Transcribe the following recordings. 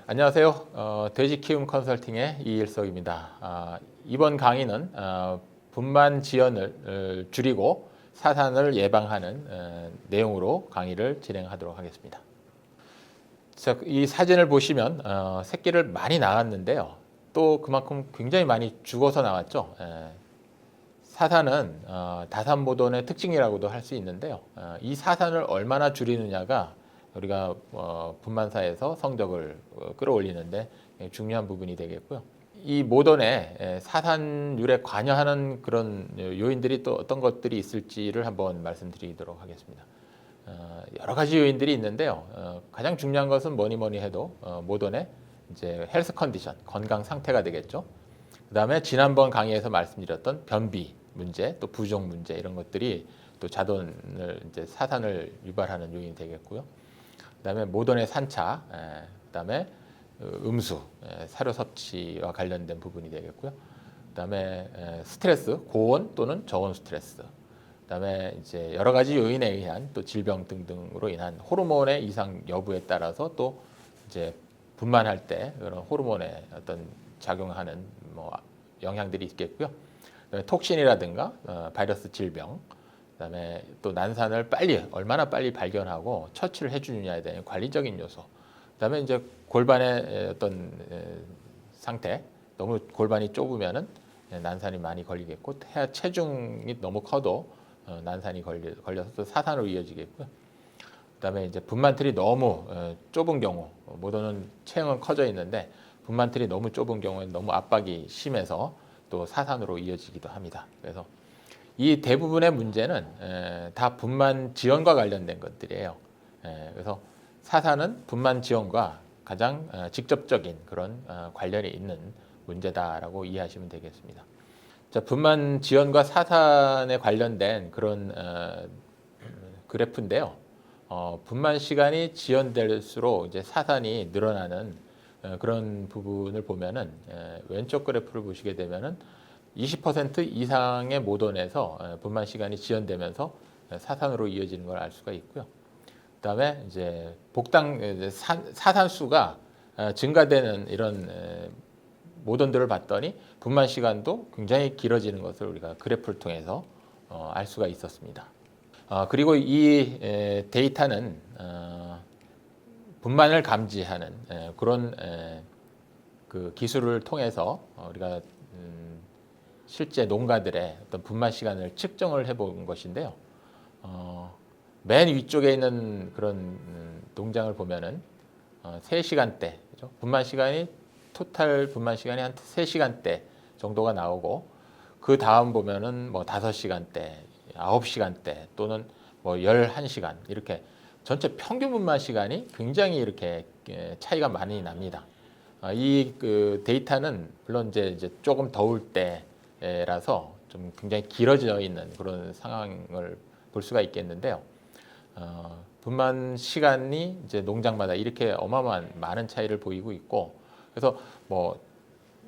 안녕하세요. 돼지 키움 컨설팅의 이일석입니다. 이번 강의는 분만 지연을 줄이고 사산을 예방하는 내용으로 강의를 진행하도록 하겠습니다. 자, 이 사진을 보시면 새끼를 많이 낳았는데요. 또 그만큼 굉장히 많이 죽어서 나왔죠. 사산은 다산모돈의 특징이라고도 할 수 있는데요. 이 사산을 얼마나 줄이느냐가 우리가 분만사에서 성적을 끌어올리는데 중요한 부분이 되겠고요. 이 모돈의 사산율에 관여하는 그런 요인들이 또 어떤 것들이 있을지를 한번 말씀드리도록 하겠습니다. 여러 가지 요인들이 있는데요. 가장 중요한 것은 뭐니 해도 모돈의 이제 헬스 컨디션, 건강 상태가 되겠죠. 그다음에 지난번 강의에서 말씀드렸던 변비 문제, 또 부종 문제 이런 것들이 또 자돈을 이제 사산을 유발하는 요인이 되겠고요. 그다음에 모돈의 산차, 그다음에 음수, 사료 섭취와 관련된 부분이 되겠고요. 그다음에 스트레스, 고온 또는 저온 스트레스. 그다음에 이제 여러 가지 요인에 의한 또 질병 등등으로 인한 호르몬의 이상 여부에 따라서 또 이제 분만할 때 그런 호르몬의 어떤 작용하는 뭐 영향들이 있겠고요. 그다음에 톡신이라든가 바이러스 질병, 그다음에 또 난산을 얼마나 빨리 발견하고 처치를 해주느냐에 대한 관리적인 요소. 그다음에 이제 골반의 어떤 상태, 너무 골반이 좁으면은 난산이 많이 걸리겠고, 체중이 너무 커도 난산이 걸려서 또 사산으로 이어지겠고요. 그다음에 이제 분만틀이 너무 좁은 경우, 모돈은 체형은 커져 있는데 분만틀이 너무 좁은 경우에는 너무 압박이 심해서 또 사산으로 이어지기도 합니다. 그래서 이 대부분의 문제는 다 분만 지연과 관련된 것들이에요. 그래서 사산은 분만 지연과 가장 직접적인 그런 관련이 있는 문제다라고 이해하시면 되겠습니다. 자, 분만 지연과 사산에 관련된 그런 그래프인데요. 분만 시간이 지연될수록 이제 사산이 늘어나는 그런 부분을 보면은 왼쪽 그래프를 보시게 되면은 20% 이상의 모돈에서 분만 시간이 지연되면서 사산으로 이어지는 걸 알 수가 있고요. 그다음에 이제 사산수가 증가되는 이런 모돈들을 봤더니 분만 시간도 굉장히 길어지는 것을 우리가 그래프를 통해서 알 수가 있었습니다. 그리고 이 데이터는 분만을 감지하는 그런 그 기술을 통해서 우리가 실제 농가들의 어떤 분만 시간을 측정을 해본 것인데요. 맨 위쪽에 있는 그런 농장을 보면은 3시간대, 그죠? 분만 시간이 토탈 분만 시간이 한 3시간대 정도가 나오고, 그 다음 보면은 뭐 5시간대, 9시간대 또는 뭐 11시간 이렇게 전체 평균 분만 시간이 굉장히 이렇게 차이가 많이 납니다. 이 그 데이터는 물론 이제 조금 더울 때라서 좀 굉장히 길어져 있는 그런 상황을 볼 수가 있겠는데요. 분만 시간이 이제 농장마다 이렇게 어마어마한 많은 차이를 보이고 있고, 그래서 뭐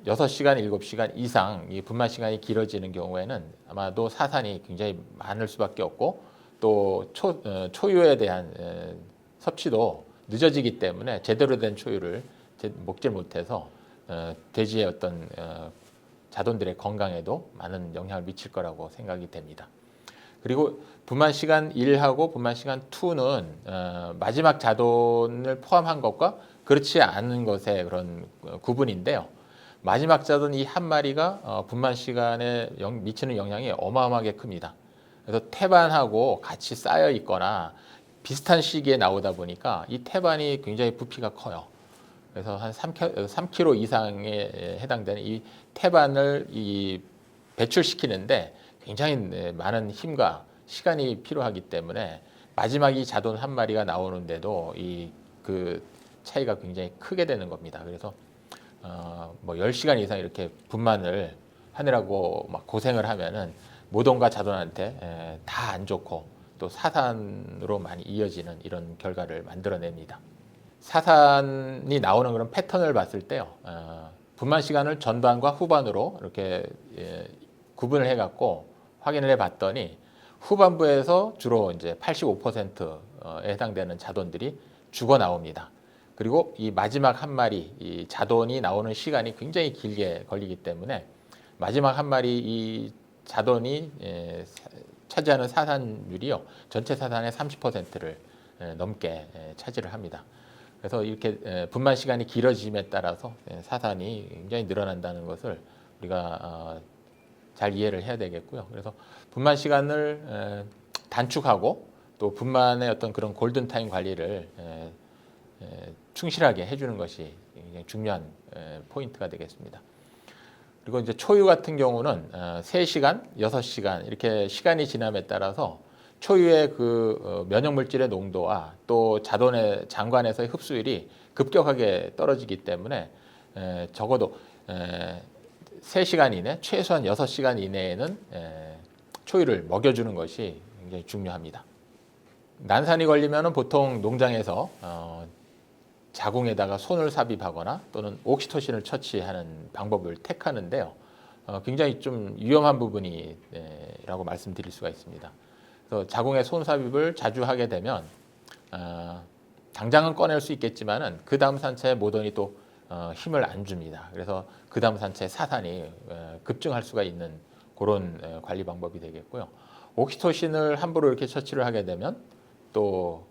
6시간, 7시간 이상 이 분만 시간이 길어지는 경우에는 아마도 사산이 굉장히 많을 수밖에 없고, 또 초유에 대한 섭취도 늦어지기 때문에 제대로 된 초유를 먹지 못해서 돼지의 어떤 자돈들의 건강에도 많은 영향을 미칠 거라고 생각이 됩니다. 그리고 분만 시간 1하고 분만 시간 2는 마지막 자돈을 포함한 것과 그렇지 않은 것의 그런 구분인데요. 마지막 자돈 이 한 마리가 분만 시간에 미치는 영향이 어마어마하게 큽니다. 그래서 태반하고 같이 쌓여 있거나 비슷한 시기에 나오다 보니까 이 태반이 굉장히 부피가 커요. 그래서 한 3kg 이상에 해당되는 이 태반을 배출시키는데 굉장히 많은 힘과 시간이 필요하기 때문에 마지막 이 자돈 한 마리가 나오는데도 그 차이가 굉장히 크게 되는 겁니다. 그래서 뭐 10시간 이상 이렇게 분만을 하느라고 막 고생을 하면은 모돈과 자돈한테 다 안 좋고 또 사산으로 많이 이어지는 이런 결과를 만들어냅니다. 사산이 나오는 그런 패턴을 봤을 때요. 분만 시간을 전반과 후반으로 이렇게 구분을 해갖고 확인을 해봤더니 후반부에서 주로 이제 85%에 해당되는 자돈들이 죽어 나옵니다. 그리고 이 마지막 한 마리 이 자돈이 나오는 시간이 굉장히 길게 걸리기 때문에 마지막 한 마리 이 자돈이 차지하는 사산율이요, 전체 사산의 30%를 넘게 차지를 합니다. 그래서 이렇게 분만 시간이 길어짐에 따라서 사산이 굉장히 늘어난다는 것을 우리가 잘 이해를 해야 되겠고요. 그래서 분만 시간을 단축하고 또 분만의 어떤 그런 골든타임 관리를 충실하게 해주는 것이 굉장히 중요한 포인트가 되겠습니다. 그리고 이제 초유 같은 경우는 3시간, 6시간 이렇게 시간이 지남에 따라서 초유의 그 면역 물질의 농도와 또 자돈의 장관에서의 흡수율이 급격하게 떨어지기 때문에 적어도 3시간 이내, 최소한 6시간 이내에는 초유를 먹여주는 것이 굉장히 중요합니다. 난산이 걸리면 보통 농장에서 자궁에다가 손을 삽입하거나 또는 옥시토신을 처치하는 방법을 택하는데요. 굉장히 좀 위험한 부분이라고 말씀드릴 수가 있습니다. 그래서 자궁에 손 삽입을 자주 하게 되면 당장은 꺼낼 수 있겠지만은 그 다음 산차에 모던이 또 힘을 안 줍니다. 그래서 그 다음 산차의 사산이 급증할 수가 있는 그런 관리 방법이 되겠고요. 옥시토신을 함부로 이렇게 처치를 하게 되면 또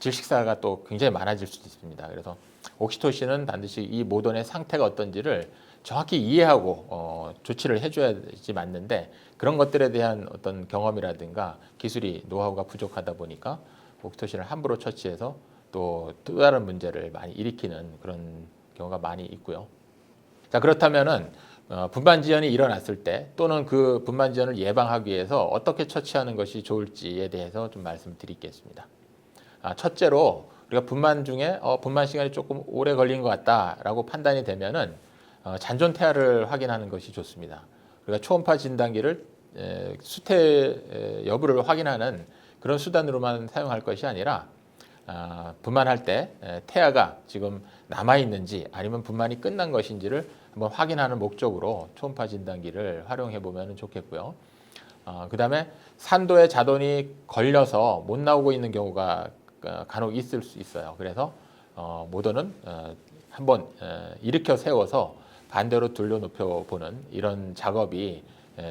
질식사가 또 굉장히 많아질 수도 있습니다. 그래서 옥시토신은 반드시 이 모던의 상태가 어떤지를 정확히 이해하고 조치를 해줘야지 맞는데 그런 것들에 대한 어떤 경험이라든가 기술이 노하우가 부족하다 보니까 옥시토신을 함부로 처치해서 또 다른 문제를 많이 일으키는 그런 경우가 많이 있고요. 자, 그렇다면은 분만 지연이 일어났을 때 또는 그 분만 지연을 예방하기 위해서 어떻게 처치하는 것이 좋을지에 대해서 좀 말씀드리겠습니다. 첫째로 우리가 분만 중에 분만 시간이 조금 오래 걸린 것 같다라고 판단이 되면은 잔존 태아를 확인하는 것이 좋습니다. 우리가 초음파 진단기를 수태 여부를 확인하는 그런 수단으로만 사용할 것이 아니라 분만할 때 태아가 지금 남아 있는지 아니면 분만이 끝난 것인지를 한번 확인하는 목적으로 초음파 진단기를 활용해 보면 좋겠고요. 그다음에 산도에 자돈이 걸려서 못 나오고 있는 경우가 간혹 있을 수 있어요. 그래서 모던은 한번 일으켜 세워서 반대로 돌려눕혀 보는 이런 작업이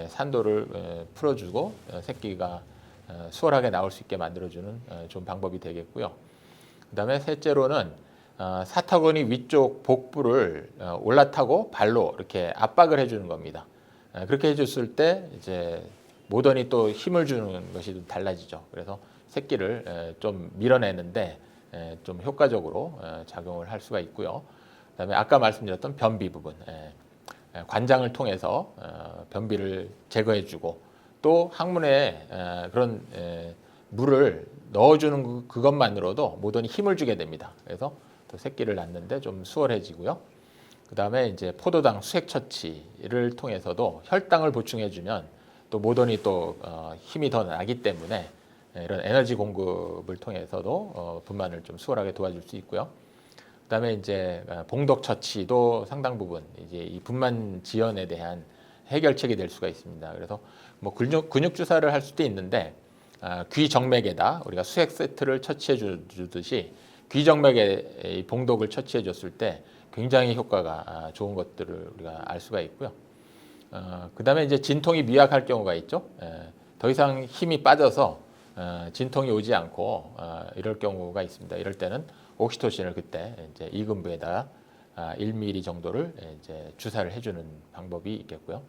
산도를 풀어주고 새끼가 수월하게 나올 수 있게 만들어주는 좋은 방법이 되겠고요. 그다음에 셋째로는 사타구니 위쪽 복부를 올라타고 발로 이렇게 압박을 해주는 겁니다. 그렇게 해줬을 때 이제 모던이 또 힘을 주는 것이 좀 달라지죠. 그래서 새끼를 좀 밀어내는데 좀 효과적으로 작용을 할 수가 있고요. 그다음에 아까 말씀드렸던 변비 부분, 관장을 통해서 변비를 제거해주고 또 항문에 그런 물을 넣어주는 그것만으로도 모던이 힘을 주게 됩니다. 그래서 또 새끼를 낳는데 좀 수월해지고요. 그다음에 이제 포도당 수액 처치를 통해서도 혈당을 보충해주면 또 모던이 또 힘이 더 나기 때문에 이런 에너지 공급을 통해서도 분만을 좀 수월하게 도와줄 수 있고요. 그다음에 이제 봉독 처치도 상당 부분 이제 이 분만 지연에 대한 해결책이 될 수가 있습니다. 그래서 뭐 근육 주사를 할 수도 있는데 귀 정맥에다 우리가 수액 세트를 처치해 주듯이 귀 정맥에 봉독을 처치해 줬을 때 굉장히 효과가 좋은 것들을 우리가 알 수가 있고요. 그다음에 이제 진통이 미약할 경우가 있죠. 더 이상 힘이 빠져서 진통이 오지 않고 이럴 경우가 있습니다. 이럴 때는 옥시토신을 그때 이제 이근부에다 1ml 정도를 이제 주사를 해주는 방법이 있겠고요.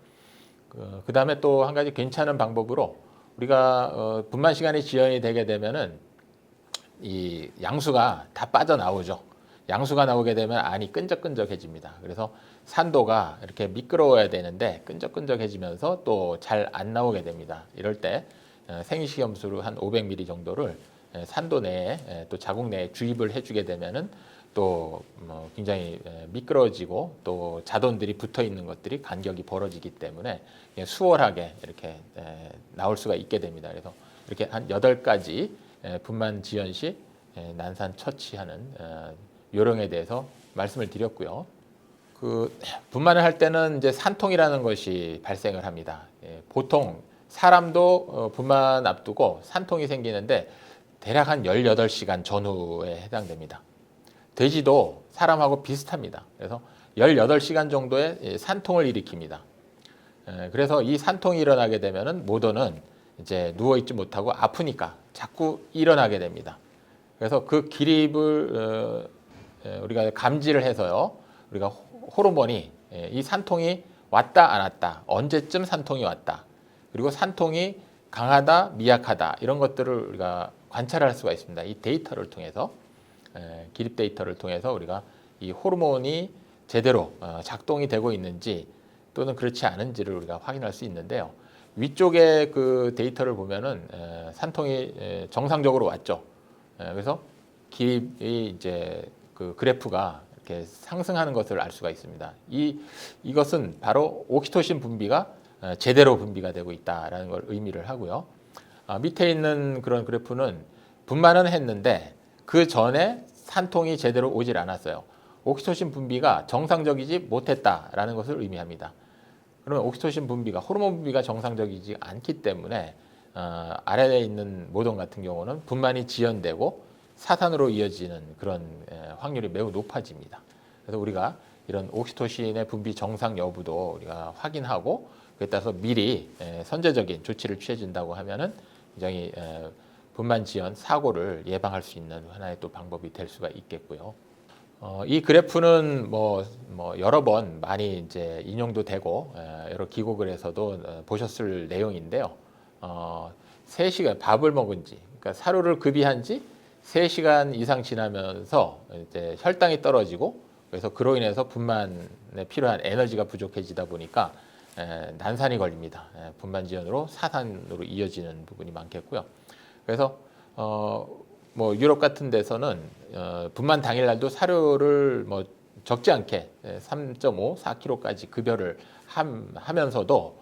그다음에 또 한 가지 괜찮은 방법으로 우리가 분만 시간이 지연이 되게 되면은 이 양수가 다 빠져나오죠. 양수가 나오게 되면 안이 끈적끈적해집니다. 그래서 산도가 이렇게 미끄러워야 되는데 끈적끈적해지면서 또 잘 안 나오게 됩니다. 이럴 때 생식염수로 한 500ml 정도를 산도 내에 또 자궁 내에 주입을 해주게 되면은 또 굉장히 미끄러지고 또 자돈들이 붙어 있는 것들이 간격이 벌어지기 때문에 수월하게 이렇게 나올 수가 있게 됩니다. 그래서 이렇게 한 8가지 분만 지연 시 난산 처치하는 요령에 대해서 말씀을 드렸고요. 그 분만을 할 때는 이제 산통이라는 것이 발생을 합니다. 보통 사람도 분만 앞두고 산통이 생기는데 대략 한 18시간 전후에 해당됩니다. 돼지도 사람하고 비슷합니다. 그래서 18시간 정도의 산통을 일으킵니다. 그래서 이 산통이 일어나게 되면은 모도는 이제 누워 있지 못하고 아프니까 자꾸 일어나게 됩니다. 그래서 그 기립을 우리가 감지를 해서요, 우리가 호르몬이 이 산통이 왔다 안 왔다, 언제쯤 산통이 왔다, 그리고 산통이 강하다 미약하다 이런 것들을 우리가 관찰할 수가 있습니다. 이 데이터를 통해서, 기립 데이터를 통해서 우리가 이 호르몬이 제대로 작동이 되고 있는지 또는 그렇지 않은지를 우리가 확인할 수 있는데요. 위쪽에 그 데이터를 보면은 산통이 정상적으로 왔죠. 그래서 기립이 이제 그 그래프가 이렇게 상승하는 것을 알 수가 있습니다. 이것은 바로 옥시토신 분비가 제대로 분비가 되고 있다라는 걸 의미를 하고요. 밑에 있는 그런 그래프는 분만은 했는데 그 전에 산통이 제대로 오질 않았어요. 옥시토신 분비가 정상적이지 못했다라는 것을 의미합니다. 그러면 옥시토신 분비가 호르몬 분비가 정상적이지 않기 때문에 아래에 있는 모돈 같은 경우는 분만이 지연되고 사산으로 이어지는 그런 확률이 매우 높아집니다. 그래서 우리가 이런 옥시토신의 분비 정상 여부도 우리가 확인하고 그에 따라서 미리 선제적인 조치를 취해준다고 하면은 굉장히 분만 지연 사고를 예방할 수 있는 하나의 또 방법이 될 수가 있겠고요. 이 그래프는 뭐 여러 번 많이 이제 인용도 되고 여러 기고글에서도 보셨을 내용인데요. 3시간 밥을 먹은 지, 그러니까 사료를 급이한 지 3시간 이상 지나면서 이제 혈당이 떨어지고 그래서 그로 인해서 분만에 필요한 에너지가 부족해지다 보니까 난산이 걸립니다. 분만 지연으로 사산으로 이어지는 부분이 많겠고요. 그래서 뭐 유럽 같은 데서는 분만 당일날도 사료를 뭐 적지 않게 3.5, 4kg까지 급여를 하면서도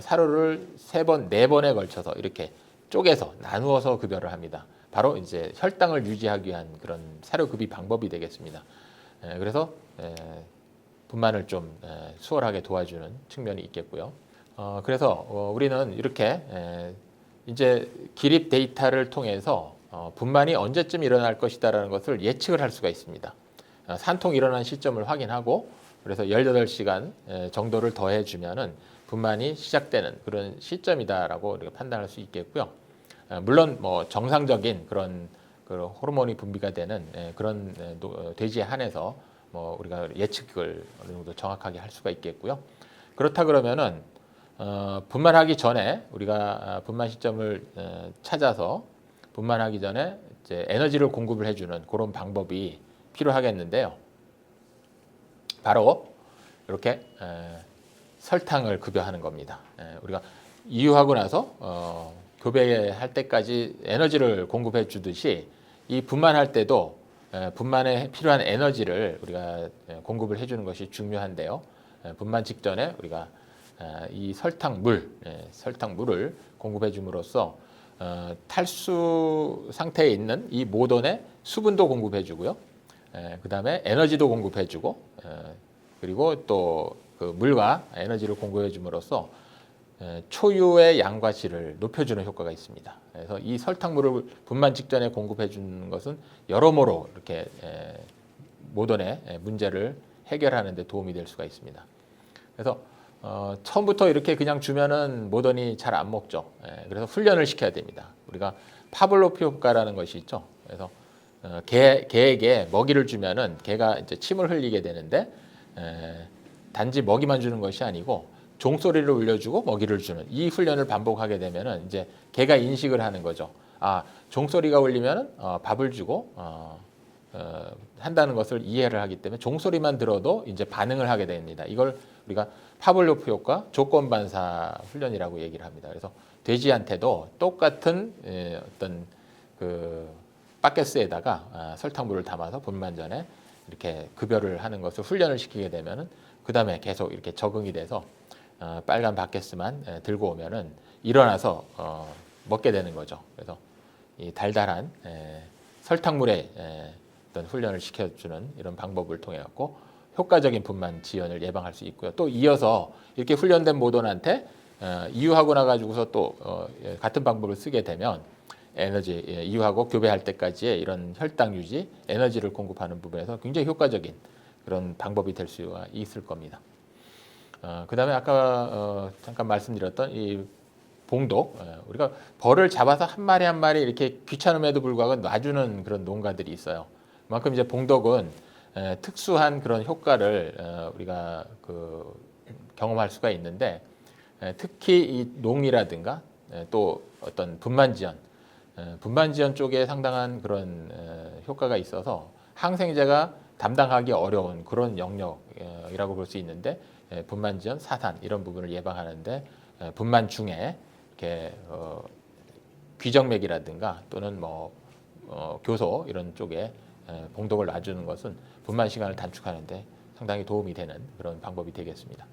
사료를 3번, 4번에 걸쳐서 이렇게 쪼개서 나누어서 급여를 합니다. 바로 이제 혈당을 유지하기 위한 그런 사료 급이 방법이 되겠습니다. 그래서 분만을 좀 수월하게 도와주는 측면이 있겠고요. 그래서 우리는 이렇게 이제 기립 데이터를 통해서 분만이 언제쯤 일어날 것이다라는 것을 예측을 할 수가 있습니다. 산통이 일어난 시점을 확인하고 그래서 18시간 정도를 더해주면은 분만이 시작되는 그런 시점이다라고 우리가 판단할 수 있겠고요. 물론 뭐 정상적인 그런 호르몬이 분비가 되는 그런 돼지에 한해서 뭐 우리가 예측을 어느 정도 정확하게 할 수가 있겠고요. 그렇다 그러면은 분만하기 전에 우리가 분만 시점을 찾아서 분만하기 전에 이제 에너지를 공급을 해주는 그런 방법이 필요하겠는데요. 바로 이렇게 설탕을 급여하는 겁니다. 우리가 이유하고 나서 교배할 때까지 에너지를 공급해 주듯이 이 분만할 때도 분만에 필요한 에너지를 우리가 공급을 해주는 것이 중요한데요. 분만 직전에 우리가 이 설탕물을 공급해 줌으로써 탈수 상태에 있는 이 모돈에 수분도 공급해 주고요. 그 다음에 에너지도 공급해 주고 그리고 또 그 물과 에너지를 공급해 줌으로써 초유의 양과 질을 높여주는 효과가 있습니다. 그래서 이 설탕물을 분만 직전에 공급해 주는 것은 여러모로 이렇게 모돈의 문제를 해결하는 데 도움이 될 수가 있습니다. 그래서 처음부터 이렇게 그냥 주면은 모돈이 잘 안 먹죠. 그래서 훈련을 시켜야 됩니다. 우리가 파블로프 효과라는 것이 있죠. 그래서 개에게 먹이를 주면은 개가 이제 침을 흘리게 되는데 단지 먹이만 주는 것이 아니고 종소리를 울려주고 먹이를 주는 이 훈련을 반복하게 되면은 이제 개가 인식을 하는 거죠. 아, 종소리가 울리면은 밥을 주고 한다는 것을 이해를 하기 때문에 종소리만 들어도 이제 반응을 하게 됩니다. 이걸 우리가 파블로프 효과 조건 반사 훈련이라고 얘기를 합니다. 그래서 돼지한테도 똑같은 어떤 그 바켓스에다가 설탕물을 담아서 분만 전에 이렇게 급여를 하는 것을 훈련을 시키게 되면은 그 다음에 계속 이렇게 적응이 돼서 빨간 바켓스만 들고 오면은 일어나서 먹게 되는 거죠. 그래서 이 달달한 설탕물에 어떤 훈련을 시켜주는 이런 방법을 통해 갖고 효과적인 분만 지연을 예방할 수 있고요. 또 이어서 이렇게 훈련된 모돈한테 이유하고 나가지고서 또 같은 방법을 쓰게 되면 에너지, 이유하고 교배할 때까지의 이런 혈당 유지, 에너지를 공급하는 부분에서 굉장히 효과적인 그런 방법이 될 수가 있을 겁니다. 그다음에 아까 잠깐 말씀드렸던 이 봉독, 우리가 벌을 잡아서 한 마리 한 마리 이렇게 귀찮음에도 불구하고 놔주는 그런 농가들이 있어요. 그만큼 이제 봉독은 특수한 그런 효과를 우리가 경험할 수가 있는데, 특히 이 농이라든가 또 어떤 분만지연 쪽에 상당한 그런 효과가 있어서 항생제가 담당하기 어려운 그런 영역이라고 볼 수 있는데, 분만지연, 사산 이런 부분을 예방하는데 분만 중에 이렇게 귀정맥이라든가 또는 교소 이런 쪽에 봉독을 놔주는 것은 분만 시간을 단축하는데 상당히 도움이 되는 그런 방법이 되겠습니다.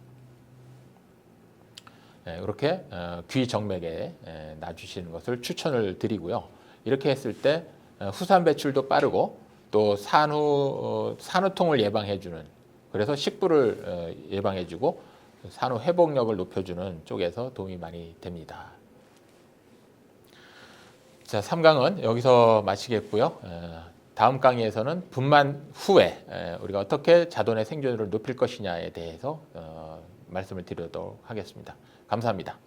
이렇게 귀정맥에 놔주시는 것을 추천을 드리고요. 이렇게 했을 때 후산 배출도 빠르고 또 산후통을 예방해주는, 그래서 식부를 예방해주고 산후 회복력을 높여주는 쪽에서 도움이 많이 됩니다. 자, 3강은 여기서 마치겠고요. 다음 강의에서는 분만 후에 우리가 어떻게 자돈의 생존율을 높일 것이냐에 대해서 말씀을 드리도록 하겠습니다. 감사합니다.